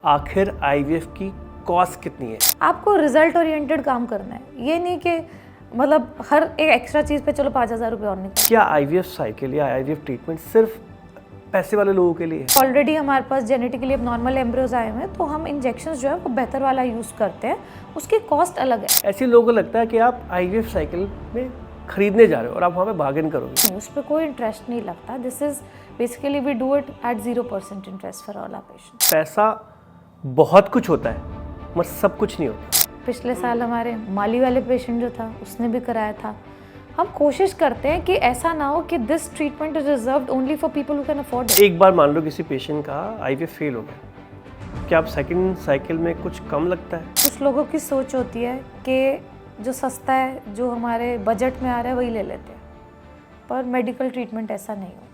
आखिर आईवीएफ की कॉस्ट कितनी है? आपको रिजल्ट ओरिएंटेड काम करना है, ये नहीं कि मतलब हर एक एक्स्ट्रा चीज़ पे चलो 5,000 रुपये और निकल। क्या आईवीएफ साइकिल या आईवीएफ ट्रीटमेंट सिर्फ पैसे वाले लोगों के लिए है? ऑलरेडी हमारे पास जेनेटिकली अब नॉर्मल एम्ब्रियोज आए हुए हैं, तो हम इंजेक्शन जो है वो बेहतर वाला यूज़ करते हैं, उसकी कॉस्ट अलग है। ऐसे लोगों को लगता है कि आप आईवीएफ साइकिल में खरीदने जा रहे हो और आप वहाँ पे बार्गेन करोगे। उस पर कोई इंटरेस्ट नहीं लगता। This is basically we do it at 0% interest for all our patients. पैसा बहुत कुछ होता है मगर सब कुछ नहीं होता। पिछले साल हमारे माली वाले पेशेंट जो था उसने भी कराया था। हम कोशिश करते हैं कि ऐसा ना हो कि this treatment is reserved only for people who can afford it. एक बार मान लो किसी पेशेंट का आईवीएफ फेल हो गया, क्या आप सेकंड साइकिल में कुछ कम लगता है? कुछ लोगों की सोच होती है कि जो सस्ता है, जो हमारे बजट में आ रहा है वही ले लेते हैं, पर मेडिकल ट्रीटमेंट ऐसा नहीं होता।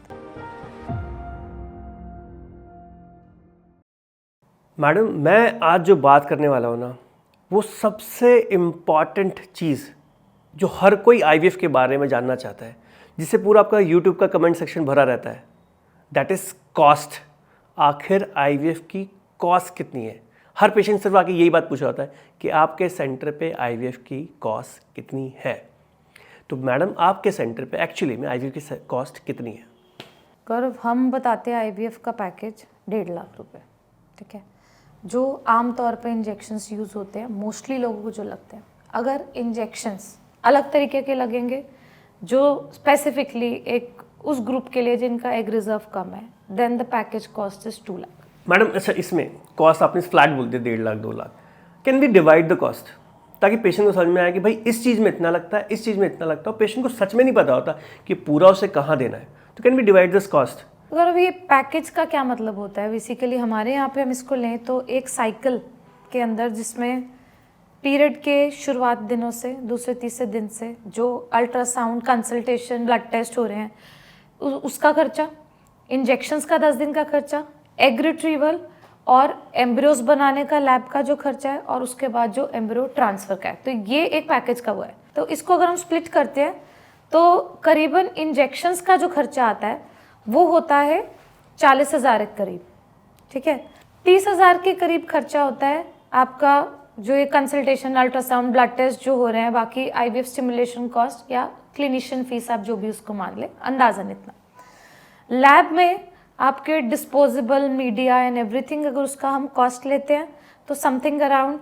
मैडम, मैं आज जो बात करने वाला हूँ ना, वो सबसे इम्पॉर्टेंट चीज़ जो हर कोई आईवीएफ के बारे में जानना चाहता है, जिससे पूरा आपका यूट्यूब का कमेंट सेक्शन भरा रहता है, दैट इज़ कॉस्ट। आखिर आईवीएफ की कॉस्ट कितनी है? हर पेशेंट सिर्फ आके यही बात पूछा होता है कि आपके सेंटर पे आईवीएफ की कॉस्ट कितनी है। तो मैडम, आपके सेंटर पे एक्चुअली में आईवीएफ की कॉस्ट कितनी है? गौरव, हम बताते हैं आईवीएफ का पैकेज 1.5 लाख रुपए, ठीक है, जो आम तौर पे इंजेक्शन्स यूज़ होते हैं। मोस्टली लोगों को जो लगते हैं, अगर इंजेक्शन्स अलग तरीके के लगेंगे जो स्पेसिफिकली एक उस ग्रुप के लिए जिनका एग रिजर्व कम है, then the package cost is 2 lakh. Madam, अच्छा, इसमें कॉस्ट आपने फ्लैट बोल दिया 1.5 lakh 2 lakh, can we divide the cost ताकि पेशेंट को समझ में आए कि भाई इस चीज़ में इतना लगता है, इस चीज़ में इतना लगता है, और पेशेंट को सच में नहीं पता होता कि पूरा उसे कहाँ देना है। तो can we divide this cost? अगर ये पैकेज का क्या मतलब होता है, बेसिकली हमारे यहाँ पे हम इसको लें तो एक साइकिल के अंदर जिसमें पीरियड के शुरुआत दिनों से दूसरे तीसरे दिन से जो अल्ट्रासाउंड, कंसल्टेशन, ब्लड टेस्ट हो रहे हैं उसका खर्चा, इंजेक्शन्स का 10 दिन का खर्चा, एग रिट्रीवल और एम्ब्रियोज बनाने का लैब का जो खर्चा है, और उसके बाद जो एम्ब्रियो ट्रांसफ़र का है, तो ये एक पैकेज का हुआ है। तो इसको अगर हम स्प्लिट करते हैं तो करीबन इंजेक्शन्स का जो खर्चा आता है वो होता है 40,000 के करीब, ठीक है। 30,000 के करीब खर्चा होता है आपका जो ये कंसल्टेशन, अल्ट्रासाउंड, ब्लड टेस्ट जो हो रहे हैं, बाकी आईवीएफ स्टिमुलेशन कॉस्ट या क्लिनिशियन फीस, आप जो भी उसको मान ले, अंदाजन इतना। लैब में आपके डिस्पोजेबल मीडिया एंड एवरीथिंग, अगर उसका हम कॉस्ट लेते हैं तो something around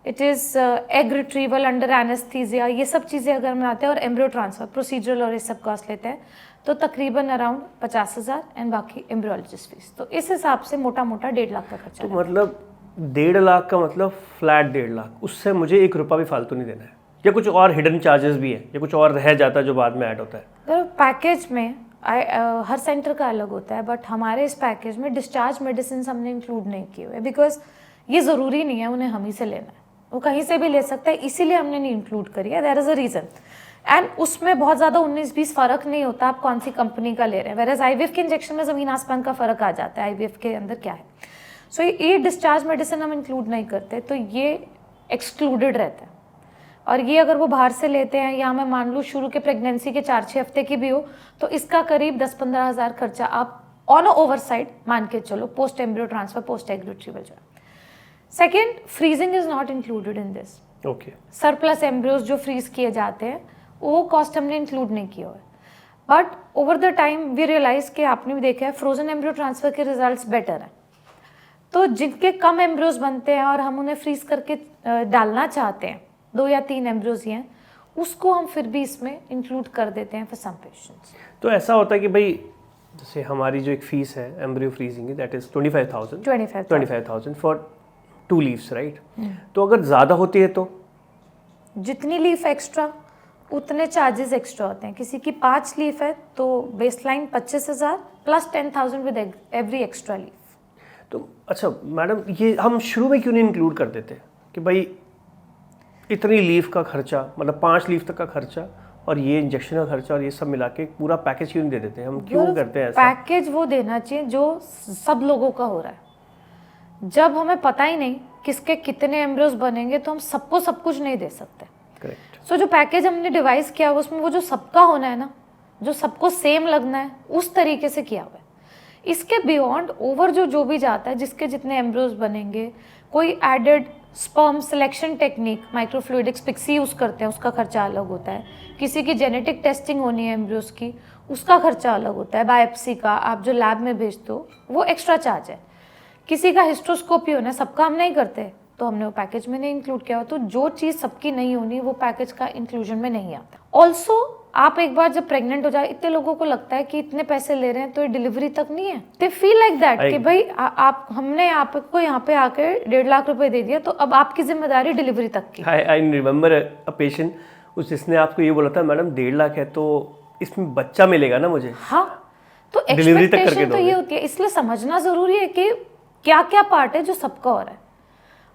it is egg retrieval under anaesthesia, ये सब चीज़ें अगर हम आते हैं, और एम्ब्रियो ट्रांसफर, प्रोसीजरल और ये सब कॉस्ट लेते हैं, तो तकरीबन अराउंड 50,000 एंड बाकी एम्ब्रियोलॉजिस्ट फीस। तो इस हिसाब से मोटा मोटा 1.5 लाख का खर्चा। तो मतलब 1.5 लाख का मतलब फ्लैट 1.5 लाख, उससे मुझे 1 रुपया भी फालतू नहीं देना है, या कुछ और हिडन चार्जेस भी है, या कुछ और रह जाता है जो बाद में ऐड होता है? तो पैकेज में हर सेंटर का अलग होता है, बट हमारे इस पैकेज में डिस्चार्ज मेडिसिन हमने इंक्लूड नहीं किए हुए, बिकॉज ये ज़रूरी नहीं है उन्हें हम ही से लेना है, वो कहीं से भी ले सकता है, इसीलिए हमने नहीं इंक्लूड करी है। There is a reason, and उसमें बहुत ज़्यादा 19-20 फ़र्क नहीं होता आप कौन सी कंपनी का ले रहे हैं। वेरएज आईवीएफ के इंजेक्शन में ज़मीन आसमान का फ़र्क आ जाता है, आईवीएफ के अंदर क्या है। सो ये डिस्चार्ज मेडिसिन हम इंक्लूड नहीं करते, तो ये एक्सक्लूडेड रहता है। और ये अगर वो बाहर से लेते हैं, या मैं मान लूँ शुरू के प्रेगनेंसी के 4-6 हफ्ते की भी हो, तो इसका करीब 10-15 हज़ार खर्चा आप ऑन ओवर साइड मान के चलो, post embryo transfer, post egg retrieval जो है। Second, freezing is not included in this. Okay, surplus embryos जो फ्रीज किए जाते हैं वो कॉस्ट हमने इंक्लूड नहीं किया हुआ है, but over the time we realise कि आपने भी देखा है फ्रोजन एम्ब्रियो ट्रांसफर के रिजल्ट्स बेटर हैं। तो जिनके कम एम्ब्रियोज बनते हैं और हम उन्हें फ्रीज करके डालना चाहते हैं, 2 या 3 एम्ब्रियोज ही हैं, उसको हम फिर भी इसमें इंक्लूड कर देते हैं फॉर सम पेशेंट्स। तो ऐसा होता है कि भाई जैसे हमारी जो एक फीस है एम्ब्रियो फ्रीजिंग की, that is 25,000 for 2 leaves, right? तो अगर ज़्यादा होती है तो जितनी लीफ एक्स्ट्रा उतने चार्जेस एक्स्ट्रा होते हैं। किसी की 5 लीफ है तो baseline 25,000 plus 10,000 with every extra leaf. तो अच्छा मैडम, ये हम शुरू में क्यों नहीं इंक्लूड कर देते कि भाई इतनी लीफ का खर्चा, मतलब 5 लीफ तक का खर्चा और ये इंजेक्शन का खर्चा और ये सब मिला के पूरा पैकेज क्यों नहीं दे देते? हम क्यों करते हैं ऐसा? पैकेज वो देना चाहिए जो सब लोगों का हो रहा है। जब हमें पता ही नहीं किसके कितने एम्ब्रियोज बनेंगे, तो हम सबको सब कुछ नहीं दे सकते। करेक्ट। सो जो पैकेज हमने डिवाइस किया उसमें वो जो सबका होना है ना, जो सबको सेम लगना है, उस तरीके से किया हुआ है। इसके बियॉन्ड ओवर जो भी जाता है, जिसके जितने एम्ब्रियोज बनेंगे, कोई added sperm selection technique microfluidics PICSI use करते हैं, उसका खर्चा अलग होता है। किसी की जेनेटिक टेस्टिंग होनी है एम्ब्रियोज की, उसका खर्चा अलग होता है। बायोप्सी का आप जो लैब में भेजते हो वो एक्स्ट्रा चार्ज है। किसी का हिस्ट्रोस्कोपी होना है, सबका हम नहीं करते, तो हमने वो पैकेज में नहीं इंक्लूड किया हुआ। तो जो चीज़ सबकी नहीं होनी वो पैकेज का इंक्लूजन में नहीं आता। ऑल्सो आप एक बार जब प्रेग्नेंट हो जाए, इतने लोगों को लगता है कि इतने पैसे ले रहे हैं तो ये डिलीवरी तक नहीं है। दे फील लाइक दैट कि भाई आप हमने आपको यहाँ पे आके 1.5 लाख रुपए दे दिया, तो अब आपकी जिम्मेदारी डिलीवरी तक की। आई रिमेम्बर अ पेशेंट, जिसने आपको ये बोला था मैडम 1.5 लाख है तो इसमें बच्चा मिलेगा ना मुझे। हाँ, तो डिलीवरी तक करके एक्सपेक्टेशन तो ये होती है। इसलिए समझना जरूरी है कि क्या क्या पार्ट है जो सबका हो रहा है।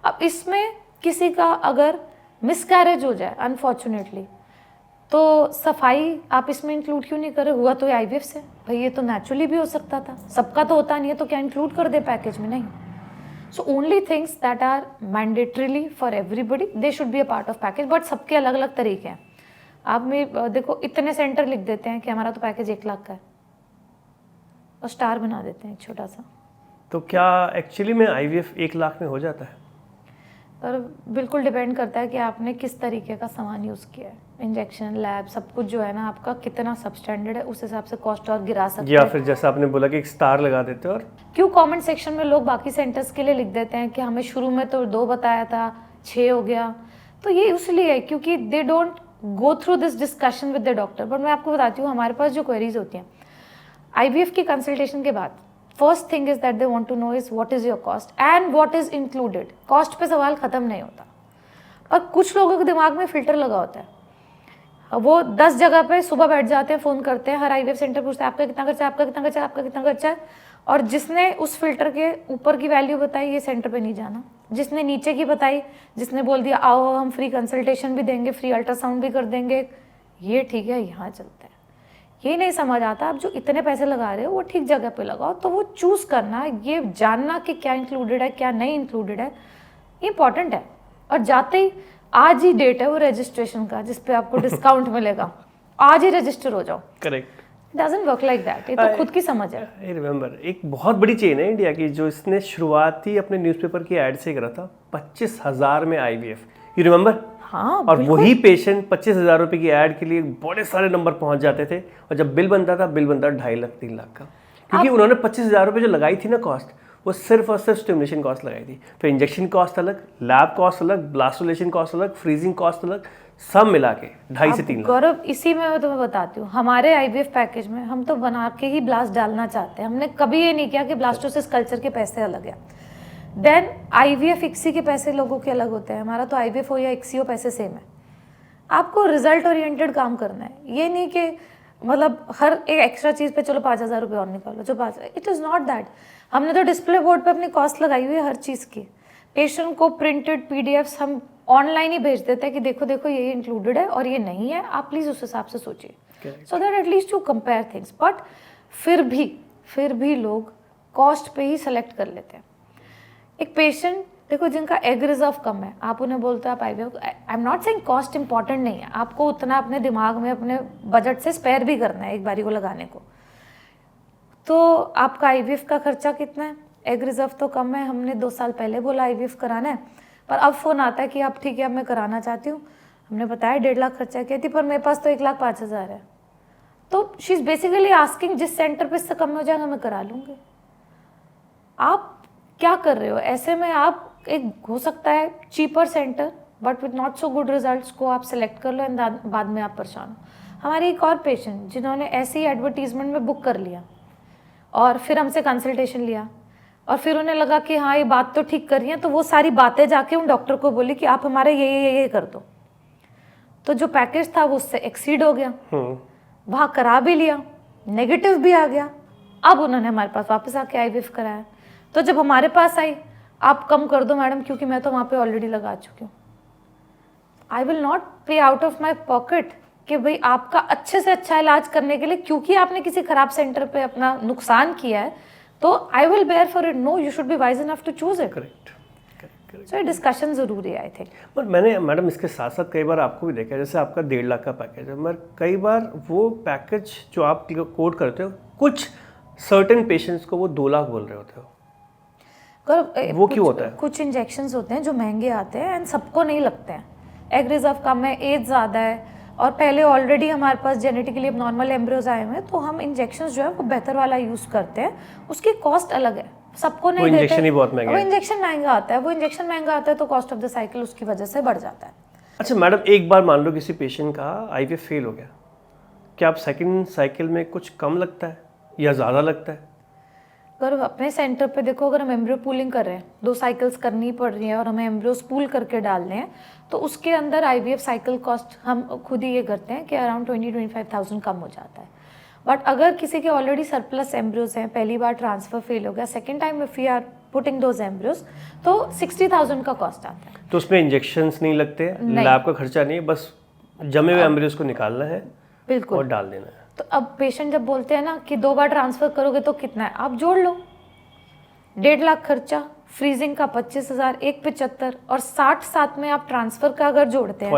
अब इसमें किसी का अगर मिसकैरेज हो जाए अनफॉर्चुनेटली, तो सफाई आप इसमें इंक्लूड क्यों नहीं कर रहे? हुआ तो ये आईवीएफ से, भाई ये तो नेचुरली भी हो सकता था, सबका तो होता नहीं है, तो क्या इंक्लूड कर दे पैकेज में? नहीं। So only things that are mandatorily for everybody they should be a part of package, but सबके अलग अलग तरीके हैं। आप में देखो इतने सेंटर लिख देते हैं कि हमारा तो पैकेज 1 लाख का है और स्टार बना देते हैं एक छोटा सा। तो क्या एक्चुअली में आईवीएफ 1 लाख में हो जाता है? पर बिल्कुल डिपेंड करता है कि आपने किस तरीके का सामान यूज़ किया है। इंजेक्शन, लैब, सब कुछ जो है ना आपका कितना सबस्टैंडर्ड है, उस हिसाब से कॉस्ट और गिरा सकते हैं। या फिर जैसा आपने बोला कि एक स्टार लगा देते हो। और क्यों कमेंट सेक्शन में लोग बाकी सेंटर्स के लिए लिख देते हैं कि हमें शुरू में तो 2 बताया था, 6 हो गया, तो ये इसलिए है क्योंकि they don't go through this discussion with the doctor. But मैं आपको बताती हूँ, हमारे पास जो क्वेरीज होती हैं आईवीएफ की कंसल्टेशन के बाद, first thing is that they want to know is what is your cost and what is included. Cost पे सवाल खत्म नहीं होता, पर कुछ लोगों के दिमाग में फिल्टर लगा होता है। वो 10 जगह पे सुबह बैठ जाते हैं, फ़ोन करते हैं, हर आईवीएफ सेंटर पूछते हैं आपका कितना खर्चा है, आपका कितना खर्चा है, आपका कितना खर्चा है, और जिसने उस फिल्टर के ऊपर की वैल्यू बताई ये सेंटर पे नहीं जाना, जिसने नीचे की बताई, जिसने बोल दिया आओ हम फ्री कंसल्टेशन भी देंगे, फ्री अल्ट्रासाउंड भी कर देंगे, ये ठीक है यहाँ चलते हैं। ये नहीं समझ आता आप जो इतने पैसे लगा रहे हो वो ठीक जगह पे लगाओ। तो वो चूज़ करना, ये जानना कि क्या इंक्लूडेड है क्या नहीं इंक्लूडेड है, इंपॉर्टेंट है। और जाते ही आज ही डेट है वो रजिस्ट्रेशन का जिस पे आपको डिस्काउंट मिलेगा, आज ही रजिस्टर हो जाओ। Correct, doesn't work like that. ये तो खुद की समझ है। आई रिमेम्बर एक बहुत बड़ी चेन है इंडिया की जो इसने शुरुआती अपने न्यूज़पेपर की एड से करा था 25,000 में आईवीएफ, यू रिमेम्बर? हाँ, और वही पेशेंट 25,000 रुपए की ऐड के लिए बड़े सारे नंबर पहुंच जाते थे, और जब बिल बनता था 2.5 लाख 3 लाख का, क्योंकि उन्होंने 25,000 रुपए जो लगाई थी ना कॉस्ट, वो सिर्फ और सिर्फ स्टिमुलेशन कॉस्ट लगाई थी। फिर इंजेक्शन कॉस्ट अलग, लैब कॉस्ट अलग, ब्लास्टोलेशन कॉस्ट अलग, फ्रीजिंग कॉस्ट अलग, सब मिला के 2.5 से 3 लाख। गौरव, इसी में मैं तुम्हें बताती हूँ, हमारे आईवीएफ पैकेज में हम तो बना के ही ब्लास्ट डालना चाहते हैं। हमने कभी ये नहीं किया कि ब्लास्टोसिस कल्चर के पैसे अलग है, देन आईवीएफ इक्सी के पैसे लोगों के अलग होते हैं। हमारा तो आईवीएफ हो या इक्सी हो पैसे सेम है। आपको रिजल्ट ओरिएंटेड काम करना है, ये नहीं कि मतलब हर एक एक्स्ट्रा चीज़ पे चलो 5,000 रुपये और निकालो जो 5, इट इज़ नॉट दैट। हमने तो डिस्प्ले बोर्ड पे अपनी कॉस्ट लगाई हुई है हर चीज़ की। पेशेंट को प्रिंटेड पीडीएफ्स हम ऑनलाइन ही भेज देते हैं कि देखो देखो ये इंक्लूडेड है और ये नहीं है, आप प्लीज़ उस हिसाब से सोचिए, so that at least you compare things. But फिर भी लोग कॉस्ट पे ही सेलेक्ट कर लेते हैं। एक पेशेंट देखो जिनका एग रिजर्व कम है, आप उन्हें बोलते हो आप IVF, I am not saying cost important नहीं है, आपको उतना अपने दिमाग में अपने बजट से स्पेयर भी करना है एक बारी को लगाने को। तो आपका आईवीएफ का खर्चा कितना है? एग रिजर्व तो कम है, हमने 2 साल पहले बोला आईवीएफ कराना है, पर अब फ़ोन आता है कि आप ठीक है अब मैं कराना चाहती हूँ। हमने बताया 1.5 लाख खर्चा किया थी, पर मेरे पास तो 1,05,000 है। तो शी इज़ बेसिकली आस्किंग जिस सेंटर पे इससे कम में हो जाएगा मैं करा लूँगी। आप क्या कर रहे हो? ऐसे में आप एक हो सकता है cheaper centre but with not so good results को आप सेलेक्ट कर लो एंड बाद में आप परेशान हो। हमारी एक और पेशेंट जिन्होंने ऐसे ही एडवर्टीजमेंट में बुक कर लिया और फिर हमसे कंसल्टेशन लिया और फिर उन्हें लगा कि हाँ ये बात तो ठीक कर रही है, तो वो सारी बातें जाके उन डॉक्टर को बोली कि आप हमारे ये कर दो। तो जो पैकेज था वो उससे एक्सीड हो गया, वहाँ करा भी लिया, नेगेटिव भी आ गया। अब उन्होंने हमारे पास वापस आके आईवीएफ कराया। तो जब हमारे पास आई, आप कम कर दो मैडम क्योंकि मैं तो वहाँ पे ऑलरेडी लगा चुकी हूँ। आई विल नॉट पे आउट ऑफ माई पॉकेट कि भाई आपका अच्छे से अच्छा इलाज करने के लिए, क्योंकि आपने किसी खराब सेंटर पे अपना नुकसान किया है, तो I will bear for it. No, you should be wise enough to choose it. Correct. So ये डिस्कशन ज़रूरी है आई थिंक। पर मैंने मैडम इसके साथ साथ कई बार आपको भी देखा है, जैसे आपका 1.5 लाख का पैकेज है, मगर कई बार वो पैकेज जो आप कोट करते हो कुछ सर्टेन पेशेंट्स को वो 2 लाख बोल रहे होते हो, वो क्यों होता है? कुछ इंजेक्शंस होते हैं जो महंगे आते हैं एंड सबको नहीं लगते हैं। एग रिजर्व कम है, एज ज़्यादा है और पहले ऑलरेडी हमारे पास जेनेटिकली नॉर्मल एम्ब्रियोज आए हुए हैं, तो हम इंजेक्शंस जो है वो बेहतर वाला यूज़ करते हैं। उसकी कॉस्ट अलग है, सबको नहीं वो देते। इंजेक्शन ही बहुत महंगा वो है। इंजेक्शन महंगा आता है, वो इंजेक्शन महंगा आता है तो कॉस्ट ऑफ द साइकिल उसकी वजह से बढ़ जाता है। अच्छा मैडम, एक बार मान लो किसी पेशेंट का आईवीएफ फेल हो गया, क्या आप सेकंड साइकिल में कुछ कम लगता है या ज़्यादा लगता है? अगर अपने सेंटर पे देखो, अगर हम एम्ब्रियो पूलिंग कर रहे हैं, 2 साइकिल्स करनी पड़ रही है और हमें एम्ब्रियोज पूल करके डालने हैं, तो उसके अंदर आईवीएफ साइकिल कॉस्ट हम खुद ही ये करते हैं कि अराउंड 20-25,000 कम हो जाता है। बट अगर किसी के ऑलरेडी सरप्लस एम्ब्रियोज हैं, पहली बार ट्रांसफर फेल हो गया, second time if we are putting those embryos, तो 60,000 का कॉस्ट आता है। तो उसमें इंजेक्शंस नहीं लगते, लैब का खर्चा नहीं है, बस जमे हुए एम्ब्रियोज को निकालना है बिल्कुल और डाल देना है। तो अब पेशेंट जब बोलते हैं ना कि 2 बार ट्रांसफर करोगे तो कितना है, आप जोड़ लो, 1.5 लाख खर्चा, फ्रीजिंग का 25,000, 1,75 और 60 साथ में आप ट्रांसफर का अगर जोड़ते हैं,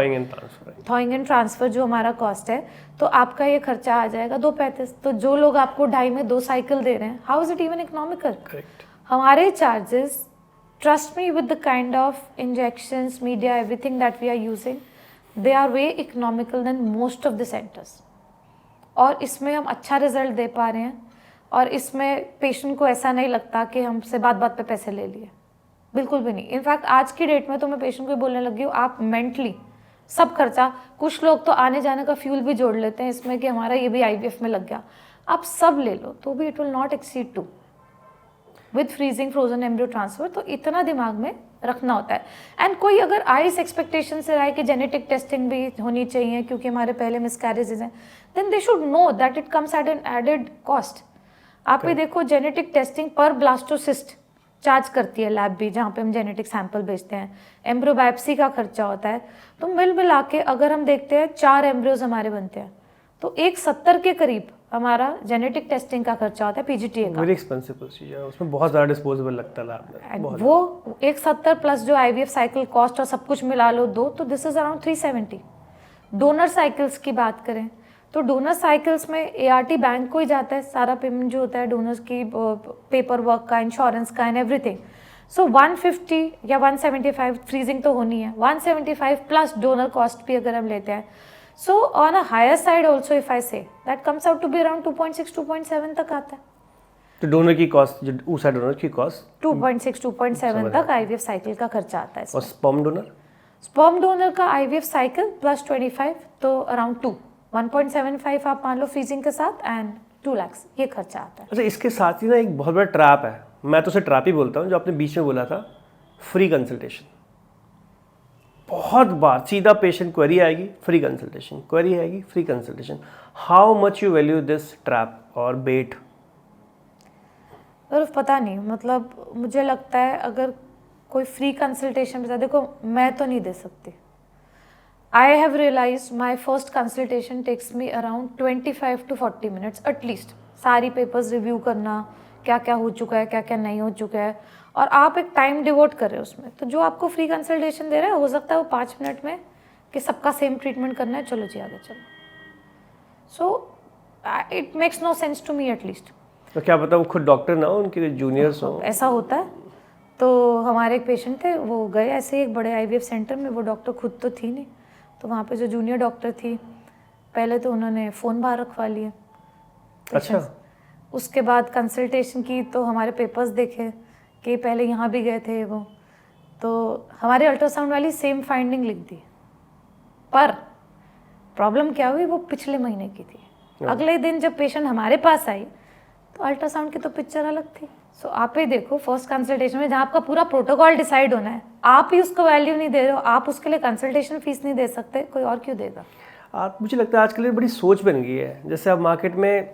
थॉइंग एंड ट्रांसफर जो हमारा कॉस्ट है, तो आपका ये खर्चा आ जाएगा 2,35। तो जो लोग आपको 2.5 में 2 साइकिल दे रहे हैं, how is it even economical? हमारे charges, trust me, with the kind of injections, media, everything that we are using, they are way economical than most of the centres. और इसमें हम अच्छा रिजल्ट दे पा रहे हैं और इसमें पेशेंट को ऐसा नहीं लगता कि हमसे बात बात पे पैसे ले लिए, बिल्कुल भी नहीं। इनफैक्ट आज की डेट में तो मैं पेशेंट को बोलने लगी हूँ, आप मेंटली सब खर्चा, कुछ लोग तो आने जाने का फ्यूल भी जोड़ लेते हैं इसमें कि हमारा ये भी आईवीएफ में लग गया, आप सब ले लो तो भी it will not exceed 2 with freezing frozen embryo transfer. तो इतना दिमाग में रखना होता है। एंड कोई अगर आए इस एक्सपेक्टेशन से आए कि जेनेटिक टेस्टिंग भी होनी चाहिए क्योंकि हमारे पहले मिसकैरेजेस हैं, then they should know that it comes at an added cost. आप भी देखो, जेनेटिक टेस्टिंग पर ब्लास्टोसिस्ट चार्ज करती है लैब भी, जहाँ पे हम जेनेटिक सैंपल भेजते हैं, एम्ब्रियो बायोप्सी का खर्चा होता है। तो मिल मिला के अगर हम देखते हैं 4 एम्ब्रियोज हमारे बनते हैं तो 170 के करीब हमारा जेनेटिक टेस्टिंग का खर्चा होता है, पीजीटीए का। वेरी एक्सपेंसिव प्रोसीजर, उसमें बहुत ज़्यादा डिस्पोजेबल लगता है लैब में। वो 170 प्लस जो आईवीएफ साइकिल कॉस्ट और सब कुछ मिला लो 2, तो this is around 370। Donor cycles की बात करें तो डोनर साइकिल्स में एआरटी बैंक को ही जाता है सारा पेमेंट जो होता है डोनर्स की, पेपर वर्क का, इंश्योरेंस का एंड एवरीथिंग। सो 150 या 175 फ्रीजिंग तो होनी है, 175 प्लस डोनर कॉस्ट भी अगर हम लेते हैं, so on a higher side also if I say that comes out to be around 2.6-2.7 तक आता है। तो डोनर की कॉस्ट, जो ऊसा डोनर की कॉस्ट 2.6-2.7 तक आईवीएफ साइकिल का खर्चा आता है। और स्पर्म डोनर? स्पर्म डोनर का आईवीएफ साइकिल प्लस 25 तो अराउंड 1.75 आप मान लो फ्रीजिंग के साथ एंड 2 लाख ये खर्चा आता है। अच्छा, इसके साथ ही ना एक बहुत बड़ा ट्रैप है, मैं तो उसे ट्रैप ही बोलता हूँ, जो आपने बीच में बोला था, फ्री कंसल्टेशन। बहुत बार सीधा पेशेंट क्वेरी आएगी, फ्री कंसल्टेशन, क्वेरी आएगी, free consultation. How much you value this trap और बेट? और पता नहीं, मतलब मुझे लगता है अगर कोई फ्री कंसल्टेशन बता, देखो मैं तो नहीं दे सकती। I have realise my first consultation takes me around 25 to 40 minutes at least. सारी पेपर्स रिव्यू करना, क्या क्या हो चुका है, क्या क्या नहीं हो चुका है, और आप एक टाइम डिवोट कर रहे हो उसमें। तो जो आपको फ्री कंसल्टेशन दे रहा है, हो सकता है वो 5 मिनट में कि सबका सेम ट्रीटमेंट करना है, चलो जी आगे चलो। So it makes no sense to me at least. तो क्या पता वो खुद डॉक्टर ना हो, उनके जूनियर्स हो। ऐसा होता है। तो हमारे एक पेशेंट थे, वो गए ऐसे एक बड़े आईवीएफ सेंटर में, वो डॉक्टर खुद तो थी नहीं, तो वहाँ पे जो जूनियर डॉक्टर थी, पहले तो उन्होंने फ़ोन बाहर रखवा लिए। अच्छा। उसके बाद कंसल्टेशन की तो हमारे पेपर्स देखे कि पहले यहाँ भी गए थे वो, तो हमारे अल्ट्रासाउंड वाली सेम फाइंडिंग लिख दी, पर प्रॉब्लम क्या हुई, वो पिछले महीने की थी। अगले दिन जब पेशेंट हमारे पास आई तो अल्ट्रासाउंड की तो पिक्चर अलग थी। सो आप ही देखो, फर्स्ट कंसल्टेशन में जहाँ आपका पूरा प्रोटोकॉल डिसाइड होना है, आप ही उसको वैल्यू नहीं दे रहे हो, आप उसके लिए कंसल्टेशन फीस नहीं दे सकते, कोई और क्यों देगा? मुझे लगता है आजकल बड़ी सोच बन गई है। जैसे आप मार्केट में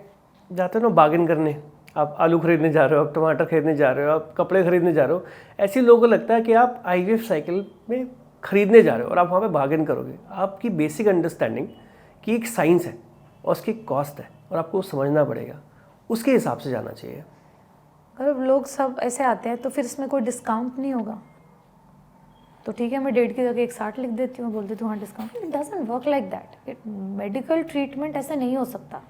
जाते हो ना बार्गेन करने, आप आलू खरीदने जा रहे हो, आप टमाटर खरीदने जा रहे हो, आप कपड़े खरीदने जा रहे हो, ऐसे लोगों को लगता है कि आप आईवीएफ साइकिल में खरीदने जा रहे हो और आप वहाँ पे बार्गेन करोगे। आपकी बेसिक अंडरस्टैंडिंग कि एक साइंस है और उसकी कॉस्ट है और आपको समझना पड़ेगा, उसके हिसाब से जाना चाहिए। अगर लोग सब ऐसे आते हैं तो फिर इसमें कोई डिस्काउंट नहीं होगा, तो ठीक है मैं 1.5 की जगह 160 लिख देती हूँ, बोल देती हूँ हाँ discount. It doesn't work like that. Medical treatment ऐसे नहीं हो सकता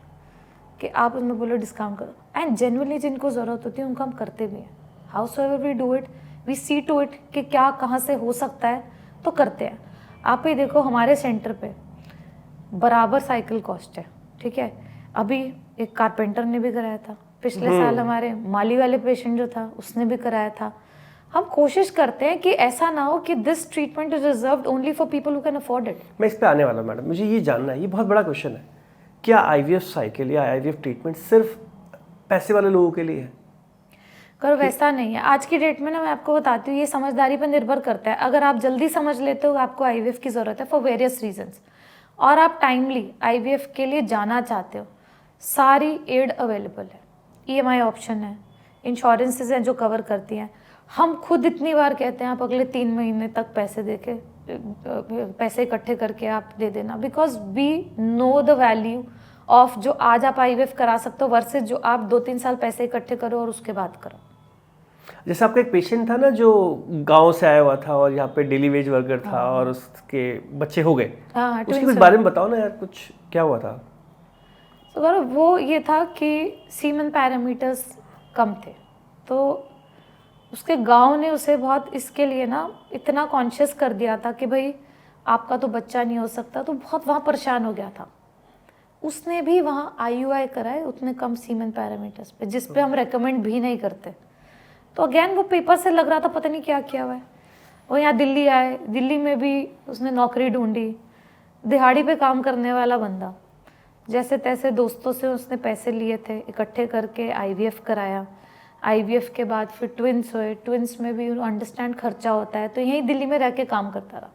कि आप उसमें बोलो डिस्काउंट करो, एंड जेन्युइनली जिनको ज़रूरत होती है उनको हम करते भी हैं. However we do it, we see to it कि क्या कहाँ से हो सकता है तो करते हैं. आप ही देखो हमारे सेंटर पे बराबर साइकिल कॉस्ट है, ठीक है. अभी एक कारपेंटर ने भी कराया था, पिछले साल हमारे माली वाले पेशेंट जो था उसने भी कराया था. हम कोशिश करते हैं कि ऐसा ना हो कि this treatment is reserved only for people who can afford it. मैं इस पे आने वाला हूं मैडम, मुझे ये जानना है, ये बहुत बड़ा क्वेश्चन है, क्या आईवीएफ साइकिल या आईवीएफ ट्रीटमेंट सिर्फ पैसे वाले लोगों के लिए है? करो वैसा नहीं है. आज की डेट में ना मैं आपको बताती हूँ, ये समझदारी पर निर्भर करता है. अगर आप जल्दी समझ लेते हो आपको आईवीएफ की ज़रूरत है फॉर वेरियस रीजंस, और आप टाइमली आईवीएफ के लिए जाना चाहते हो, सारी एड अवेलेबल है. ईएमआई ऑप्शन है, इंश्योरेंसेज हैं जो कवर करती हैं. हम खुद इतनी बार कहते हैं आप अगले 3 महीने तक पैसे इकट्ठे करके आप दे देना, because we know the value of जो आज आप आईवीएफ करा सकते हो वर्सेज जो आप 2-3 साल पैसे इकट्ठे करो और उसके बाद करो. जैसे आपका एक पेशेंट था ना जो गांव से आया हुआ था और यहाँ पे डेली वेज वर्कर था और उसके बच्चे हो गए, हाँ, उसके कुछ बारे में बताओ ना यार, कुछ क्या हुआ था? तो गौरव वो ये था कि सीमन पैरामीटर्स कम थे, तो उसके गांव ने उसे बहुत इसके लिए ना इतना कॉन्शियस कर दिया था कि भाई आपका तो बच्चा नहीं हो सकता, तो बहुत वहाँ परेशान हो गया था. उसने भी वहाँ IUI कराए उतने कम सीमन पैरामीटर्स पे, जिस पे हम रेकमेंड भी नहीं करते. तो अगेन वो पेपर से लग रहा था पता नहीं क्या किया हुआ है. वो यहाँ दिल्ली आए, दिल्ली में भी उसने नौकरी ढूंढी, दिहाड़ी पे काम करने वाला बंदा, जैसे तैसे दोस्तों से उसने पैसे लिए थे, इकट्ठे करके IVF कराया. IVF के बाद फिर ट्विंस हुए, ट्विंस में भी अंडरस्टैंड खर्चा होता है, तो यहीं दिल्ली में रह के काम करता रहा.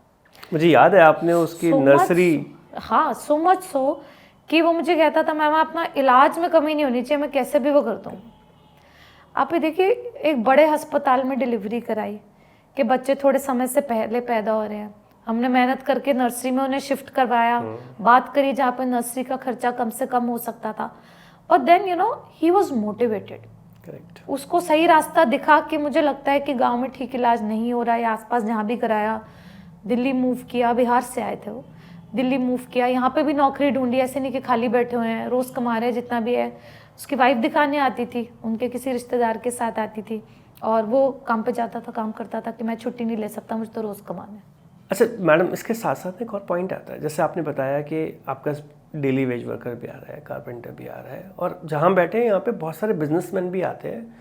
मुझे याद है आपने उसकी नर्सरी, हाँ सो मच सो कि वो मुझे कहता था मैम अपना इलाज में कमी नहीं होनी चाहिए, मैं कैसे भी वो करता हूँ. आप ये देखिए एक बड़े अस्पताल में डिलीवरी कराई कि बच्चे थोड़े समय से पहले पैदा हो रहे हैं, हमने मेहनत करके नर्सरी में उन्हें शिफ्ट करवाया, बात करी जहाँ पर नर्सरी का खर्चा कम से कम हो सकता था. और then you know he was motivated. Correct, उसको सही रास्ता दिखा कि मुझे लगता है कि गांव में ठीक इलाज नहीं हो रहा है, आसपास जहाँ भी कराया, दिल्ली मूव किया, बिहार से आए थे वो, दिल्ली मूव किया, यहाँ पे भी नौकरी ढूंढी. ऐसे नहीं कि खाली बैठे हुए हैं, रोज़ कमा रहे हैं जितना भी है. उसकी वाइफ दिखाने आती थी, उनके किसी रिश्तेदार के साथ आती थी, और वो काम पे जाता था, काम करता था कि मैं छुट्टी नहीं ले सकता, मुझे तो रोज़ कमाना है. अच्छा मैडम, इसके साथ साथ एक और पॉइंट आता है, जैसे आपने बताया कि आपका डेली वेज वर्कर भी आ रहा है, कारपेंटर भी आ रहा है, और जहाँ हम बैठे हैं यहाँ पे बहुत सारे बिजनेसमैन भी आते हैं,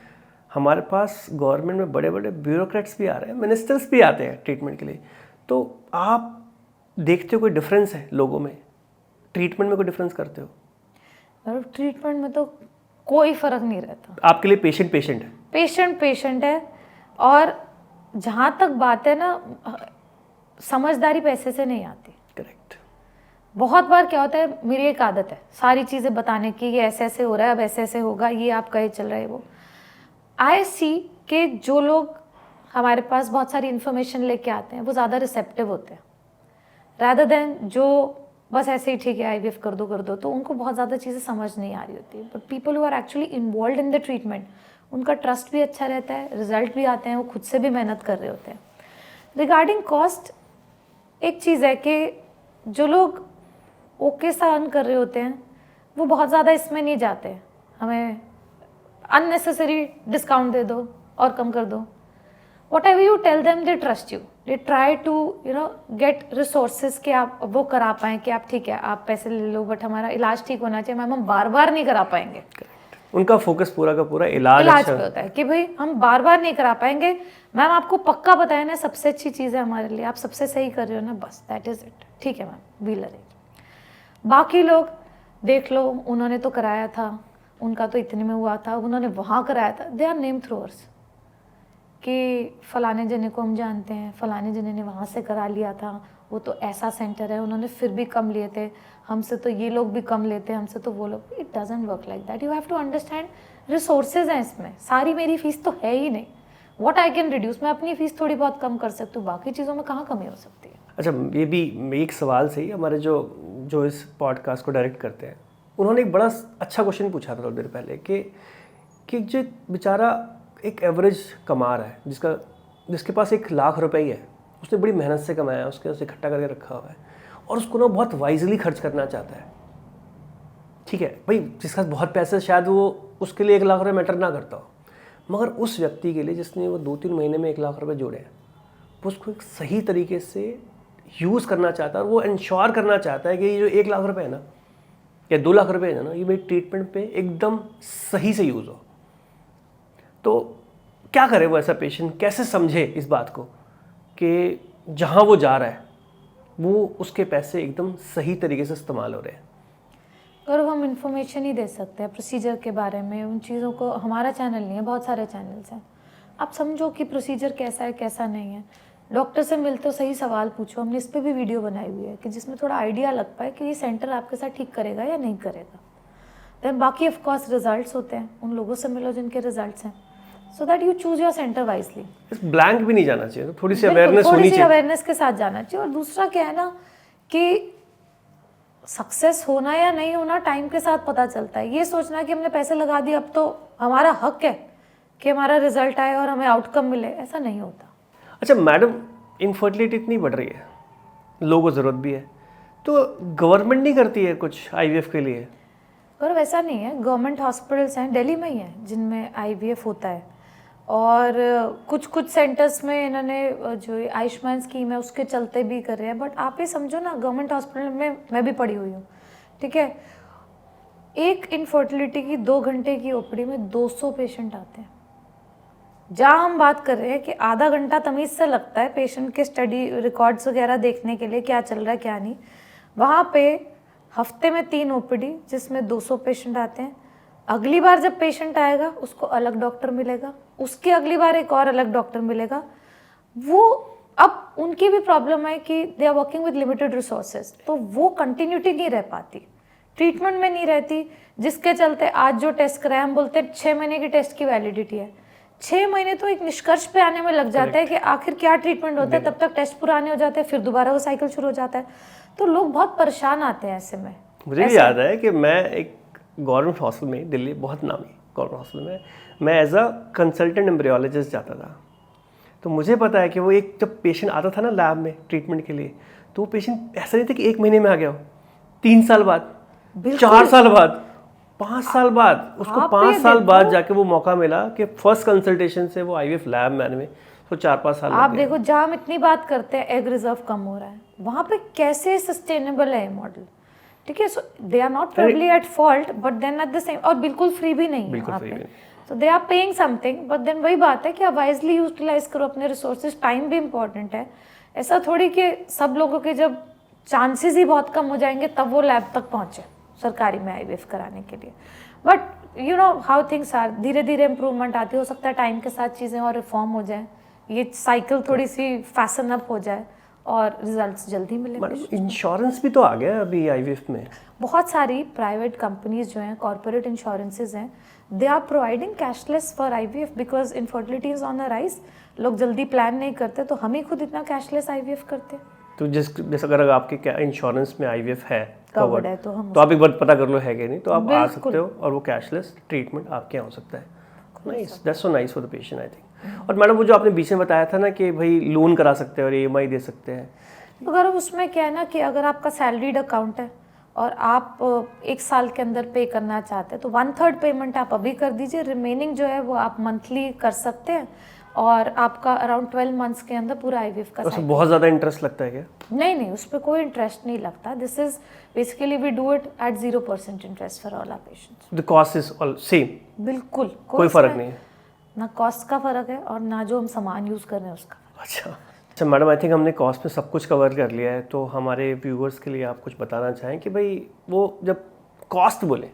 हमारे पास गवर्नमेंट में बड़े बड़े ब्यूरोक्रेट्स भी आ रहे हैं, मिनिस्टर्स भी आते हैं ट्रीटमेंट के लिए. तो आप देखते हो कोई डिफरेंस है लोगों में, ट्रीटमेंट में कोई डिफरेंस करते हो? और ट्रीटमेंट में तो कोई फ़र्क नहीं रहता. आपके लिए पेशेंट पेशेंट है, पेशेंट पेशेंट है. और जहाँ तक बात है ना, समझदारी पैसे से नहीं आती. करेक्ट. बहुत बार क्या होता है, मेरी एक आदत है सारी चीज़ें बताने की, ये ऐसे ऐसे हो रहा है, अब ऐसे ऐसे होगा, ये आप कहे चल रहा है वो. आई सी कि जो लोग हमारे पास बहुत सारी इन्फॉर्मेशन लेके आते हैं वो ज़्यादा रिसेप्टिव होते हैं, रादर देन जो बस ऐसे ही ठीक है IVF कर दो, तो उनको बहुत ज़्यादा चीज़ें समझ नहीं आ रही होती. But people who are actually involve in the treatment, उनका ट्रस्ट भी अच्छा रहता है, रिजल्ट भी आते हैं, वो खुद से भी मेहनत कर रहे होते हैं. रिगार्डिंग कॉस्ट, एक चीज़ है कि जो लोग ओके सा अर्न कर रहे होते हैं वो बहुत ज़्यादा इसमें नहीं जाते, हमें अननेसेसरी डिस्काउंट दे दो और कम कर दो. Whatever you tell them they trust you, they try to get resources कि आप वो करा पाएँ कि आप ठीक है आप पैसे ले लो बट हमारा इलाज ठीक होना चाहिए. मैम हम बार बार नहीं करा पाएंगे. उनका फोकस पूरा का पूरा इलाज पे होता है कि भाई हम बार बार नहीं करा पाएंगे. मैम आपको पक्का बताया ना, सबसे अच्छी चीज़ है हमारे लिए, आप सबसे सही कर रहे हो ना, बस दैट इज़ इट. ठीक है मैम, वील अरेंज. बाकी लोग देख लो, उन्होंने तो कराया था, उनका तो इतने में हुआ था, उन्होंने वहाँ कराया था. दे आर नेम थ्रोअर्स कि फलाने जने को हम जानते हैं, फलाने जने ने वहाँ से करा लिया था, वो तो ऐसा सेंटर है, उन्होंने फिर भी कम लिए थे, हमसे तो ये लोग भी कम लेते हैं, हमसे तो वो लोग. It doesn't work like that. You have to understand resources हैं इसमें. सारी मेरी फीस तो है ही नहीं. व्हाट आई कैन रिड्यूस, मैं अपनी फीस थोड़ी बहुत कम कर सकती हूँ, बाकी चीज़ों में कहाँ कमी हो सकती है. अच्छा, ये भी एक सवाल से ही हमारे जो इस पॉडकास्ट को डायरेक्ट करते हैं, उन्होंने एक बड़ा अच्छा क्वेश्चन पूछा था थोड़ी देर पहले कि जो बेचारा एक एवरेज कमा रहा है, जिसके पास 1 लाख रुपए ही है, उसने बड़ी मेहनत से कमाया, उसके उसे इकट्ठा करके रखा हुआ है, और उसको ना बहुत वाइजली खर्च करना चाहता है. ठीक है भाई, जिसका बहुत पैसा है शायद वो उसके लिए 1 लाख रुपये मैटर ना करता हो, मगर उस व्यक्ति के लिए जिसने वो 2-3 महीने में 1 लाख रुपये जोड़े हैं, वो उसको एक सही तरीके से यूज़ करना चाहता है और वो इंश्योर करना चाहता है कि ये जो 1 लाख रुपये है ना या 2 लाख रुपये है ना, ये मेरी ट्रीटमेंट पे एकदम सही से यूज़ हो। तो क्या करे वो ऐसा पेशेंट, कैसे समझे इस बात को कि जहाँ वो जा रहा है वो उसके पैसे एकदम सही तरीके से इस्तेमाल हो रहे हैं। और हम इंफॉर्मेशन ही दे सकते हैं प्रोसीजर के बारे में, उन चीज़ों को। हमारा चैनल नहीं है, बहुत सारे चैनल्स हैं। आप समझो कि प्रोसीजर कैसा है कैसा नहीं है। डॉक्टर से मिलते हो सही सवाल पूछो। हमने इस पर भी वीडियो बनाई हुई है कि जिसमें थोड़ा आइडिया लग पाए कि ये सेंटर आपके साथ ठीक करेगा या नहीं करेगा। देन बाकी ऑफ कोर्स रिजल्ट्स होते हैं, उन लोगों से मिलो जिनके रिजल्ट्स हैं, so that you choose your centre wisely. Blank भी नहीं जाना चाहिए, तो थोड़ी सी अवेयरनेस होनी चाहिए, थोड़ी सी अवेयरनेस के साथ जाना चाहिए। और दूसरा क्या है ना कि सक्सेस होना या नहीं होना टाइम के साथ पता चलता है। ये सोचना कि हमने पैसे लगा दिए अब तो हमारा हक है कि हमारा रिजल्ट आए और हमें आउटकम मिले, ऐसा नहीं होता। अच्छा मैडम, इनफर्टिलिटी इतनी बढ़ रही है, लोगों को ज़रूरत भी है, तो गवर्नमेंट नहीं करती है कुछ आईवीएफ के लिए? और वैसा नहीं है, गवर्नमेंट हॉस्पिटल्स हैं दिल्ली में ही हैं जिनमें आईवीएफ होता है। और कुछ कुछ सेंटर्स में इन्होंने जो आयुष्मान स्कीम है उसके चलते भी कर रहे हैं। बट आप ये समझो ना, गवर्नमेंट हॉस्पिटल में मैं भी पड़ी हुई हूँ, ठीक है, एक इनफर्टिलिटी की 2 घंटे की ओपीडी में 200 पेशेंट आते हैं। जहाँ हम बात कर रहे हैं कि आधा घंटा तमीज़ से लगता है पेशेंट के स्टडी रिकॉर्ड्स वगैरह देखने के लिए, क्या चल रहा है क्या नहीं, वहाँ पे हफ्ते में 3 ओपीडी जिसमें 200 पेशेंट आते हैं। अगली बार जब पेशेंट आएगा उसको अलग डॉक्टर मिलेगा, उसकी अगली बार एक और अलग डॉक्टर मिलेगा। वो अब उनकी भी प्रॉब्लम है कि they are working with limited resources, तो वो कंटिन्यूटी नहीं रह पाती, ट्रीटमेंट में नहीं रहती, जिसके चलते आज जो टेस्ट कराया, हम बोलते हैं 6 महीने की टेस्ट की वैलिडिटी है। 6 महीने तो एक निष्कर्ष पे आने में लग जाता है कि आखिर क्या ट्रीटमेंट होता है, तब तक टेस्ट पुराने हो जाते हैं, फिर दोबारा वो साइकिल शुरू हो जाता है। तो लोग बहुत परेशान आते हैं ऐसे में। मुझे भी याद है कि मैं एक गवर्नमेंट हॉस्पिटल में, दिल्ली बहुत नामी गवर्नमेंट हॉस्पिटल में, मैं एज अ कंसल्टेंट एम्ब्रियोलॉजिस्ट जाता था। तो मुझे पता है कि वो एक जब पेशेंट आता था ना लैब में ट्रीटमेंट के लिए, तो वो पेशेंट ऐसा नहीं था कि 1 महीने में आ गया हो, 3 साल बाद, 4 साल बाद, 5 साल बाद, उसको 5 साल बाद जाके वो मौका मिला कि फर्स्ट कंसल्टेशन से वो आईवीएफ लैब में आने में तो 4-5 साल आप देखो, जहाँ हम इतनी बात करते हैं एग रिजर्व कम हो रहा है, वहाँ पे कैसे सस्टेनेबल है ये मॉडल, ठीक है। So they are not probably at fault, but then at the same, और बिल्कुल फ्री भी नहीं है वहाँ पे, तो they are paying something, but then वही बात है कि आप वाइजली यूटिलाइज करो अपने रिसोर्सेज। टाइम भी इंपॉर्टेंट है, ऐसा थोड़ी कि सब लोगों के जब चांसेस ही बहुत कम हो जाएंगे तब वो लैब तक पहुँचे सरकारी में आईवीएफ कराने के लिए। But you know how things are, धीरे धीरे इंप्रूवमेंट आती, हो सकता है टाइम के साथ चीज़ें और रिफॉर्म हो जाए, ये साइकिल थोड़ी सी फैशन अप हो जाए और रिजल्ट्स जल्दी मिले। इंश्योरेंस भी तो आ गया अभी आईवीएफ में, बहुत सारी प्राइवेट कंपनीज जो हैं, कॉर्पोरेट इंश्योरेंसेज हैं, they are providing cashless for IVF because infertility is on the rise. लोग जल्दी प्लान नहीं करते, तो हम ही खुद इतना कैशलेस आईवीएफ करते हैं। तो जैसे अगर आपके क्या इंश्योरेंस में आईवीएफ है कवर्ड है, तो आप एक बार पता कर लो है कि नहीं, तो आप आ सकते हो और वो कैशलेस ट्रीटमेंट आपके यहाँ हो सकता है। Nice, that's so nice for the patient I think. और मैडम वो जो आपने बीच में बताया था ना कि भाई लोन करा सकते हैं और ईएमआई दे सकते हैं, अगर उसमें क्या है ना कि अगर आपका सैलरीड अकाउंट है और आप 1 साल के अंदर पे करना चाहते हैं तो 1/3 पेमेंट आप अभी कर दीजिए, रिमेनिंग जो है वो आप मंथली कर सकते हैं और आपका अराउंड 12 मंथ्स के अंदर पूरा आईवीएफ का उसमें बहुत ज़्यादा इंटरेस्ट लगता है क्या? नहीं, उस पर कोई इंटरेस्ट नहीं लगता। This is basically we do it at 0% interest for all our patients. The cost is all same, बिल्कुल कोई फर्क नहीं है, ना कॉस्ट का फर्क है और ना जो हम सामान यूज़ कर रहे हैं उसका। अच्छा मैडम, आई थिंक हमने कॉस्ट में सब कुछ कवर कर लिया है, तो हमारे व्यूअर्स के लिए आप कुछ बताना चाहें कि भाई वो जब कॉस्ट बोले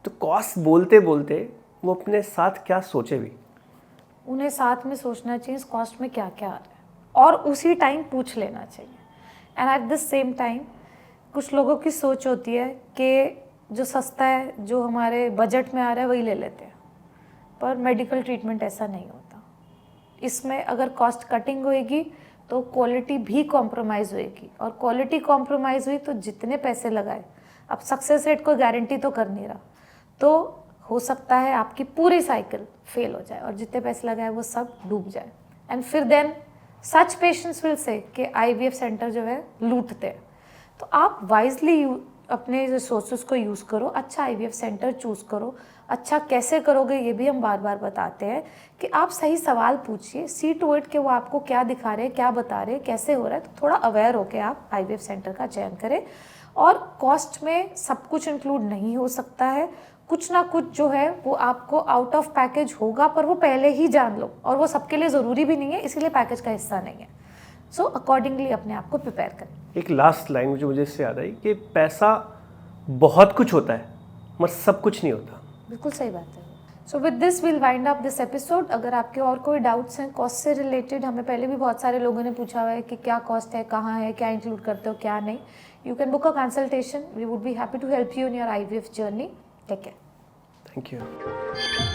तो कॉस्ट बोलते बोलते वो अपने साथ क्या सोचे भी? उन्हें साथ में सोचना चाहिए कॉस्ट में क्या क्या आ रहा है और उसी टाइम पूछ लेना चाहिए। And eight the same time कुछ लोगों की सोच होती है कि जो सस्ता है, जो हमारे बजट में आ रहा है वही ले लेते हैं, पर मेडिकल ट्रीटमेंट ऐसा नहीं होता। इसमें अगर कॉस्ट कटिंग होएगी तो क्वालिटी भी कॉम्प्रोमाइज़ होएगी, और क्वालिटी कॉम्प्रोमाइज़ हुई तो जितने पैसे लगाए, अब सक्सेस रेट को गारंटी तो कर नहीं रहा, तो हो सकता है आपकी पूरी साइकिल फेल हो जाए और जितने पैसे लगाए वो सब डूब जाए। एंड फिर then such patients will say कि आईवीएफ सेंटर जो है लूटते हैं। तो आप वाइजली अपने रिसोर्सेज को यूज़ करो, अच्छा आईवीएफ सेंटर चूज़ करो। अच्छा कैसे करोगे ये भी हम बार बार बताते हैं कि आप सही सवाल पूछिए, सी टू इट कि वो आपको क्या दिखा रहे हैं, क्या बता रहे हैं, कैसे हो रहा है। तो थोड़ा अवेयर होकर आप आईवीएफ सेंटर का चयन करें। और कॉस्ट में सब कुछ इंक्लूड नहीं हो सकता है, कुछ ना कुछ जो है वो आपको आउट ऑफ पैकेज होगा, पर वो पहले ही जान लो। और वो सबके लिए ज़रूरी भी नहीं है, इसीलिए पैकेज का हिस्सा नहीं है। सो अकॉर्डिंगली अपने आप को प्रिपेयर करें। एक लास्ट लाइन जो मुझे इससे याद आई कि पैसा बहुत कुछ होता है मगर सब कुछ नहीं होता। बिल्कुल सही बात है। So with this will wind up this episode. अगर आपके और कोई डाउट्स हैं कॉस्ट से रिलेटेड, हमें पहले भी बहुत सारे लोगों ने पूछा हुआ है कि क्या कॉस्ट है, कहाँ है, क्या इंक्लूड करते हो, क्या नहीं, you can book a consultation. We would be happy to help you in your IVF journey. Take care. Thank you.